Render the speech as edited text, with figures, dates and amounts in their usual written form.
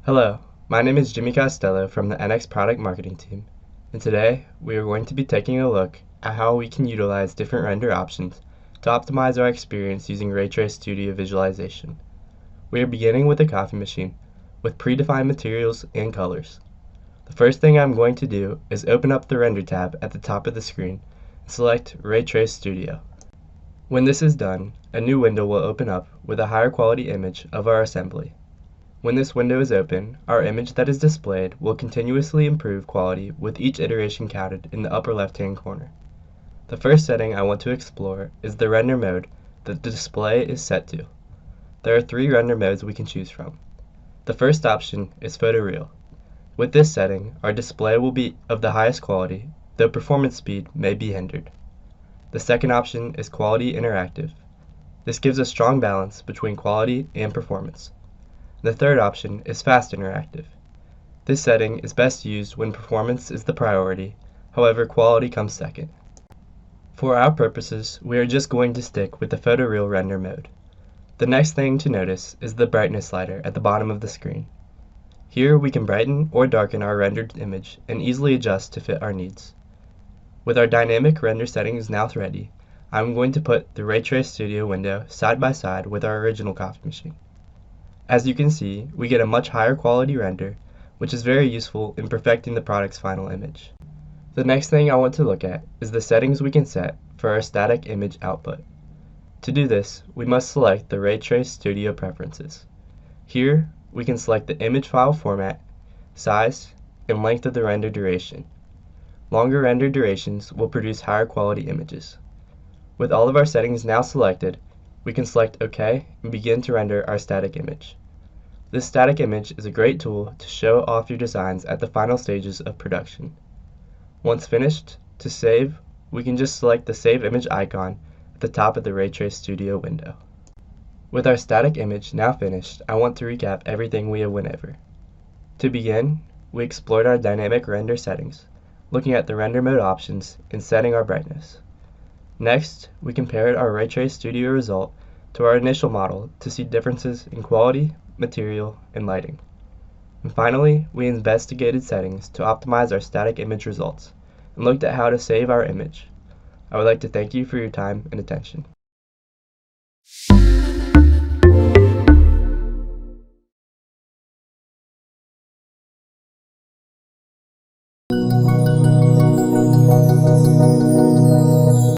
Hello, my name is Jimmy Costello from the NX Product Marketing team, and today we are going to be taking a look at how we can utilize different render options to optimize our experience using Ray Trace Studio visualization. We are beginning with a coffee machine with predefined materials and colors. The first thing I'm going to do is open up the Render tab at the top of the screen and select Ray Trace Studio. When this is done, a new window will open up with a higher quality image of our assembly. When this window is open, our image that is displayed will continuously improve quality with each iteration counted in the upper left-hand corner. The first setting I want to explore is the render mode that the display is set to. There are 3 render modes we can choose from. The first option is photoreal. With this setting, our display will be of the highest quality, though performance speed may be hindered. The second option is quality interactive. This gives a strong balance between quality and performance. The third option is fast interactive. This setting is best used when performance is the priority, however quality comes second. For our purposes, we are just going to stick with the photoreal render mode. The next thing to notice is the brightness slider at the bottom of the screen. Here we can brighten or darken our rendered image and easily adjust to fit our needs. With our dynamic render settings now ready, I'm going to put the Ray Trace Studio window side by side with our original coffee machine. As you can see, we get a much higher quality render, which is very useful in perfecting the product's final image. The next thing I want to look at is the settings we can set for our static image output. To do this, we must select the Ray Trace Studio preferences. Here, we can select the image file format, size, and length of the render duration. Longer render durations will produce higher quality images. With all of our settings now selected, we can select OK and begin to render our static image. This static image is a great tool to show off your designs at the final stages of production. Once finished, to save, we can just select the Save Image icon at the top of the Ray Trace Studio window. With our static image now finished, I want to recap everything we have went over. To begin, we explored our dynamic render settings, looking at the render mode options and setting our brightness. Next, we compared our Ray Trace Studio result to our initial model to see differences in quality, material, and lighting. And finally, we investigated settings to optimize our static image results and looked at how to save our image. I would like to thank you for your time and attention.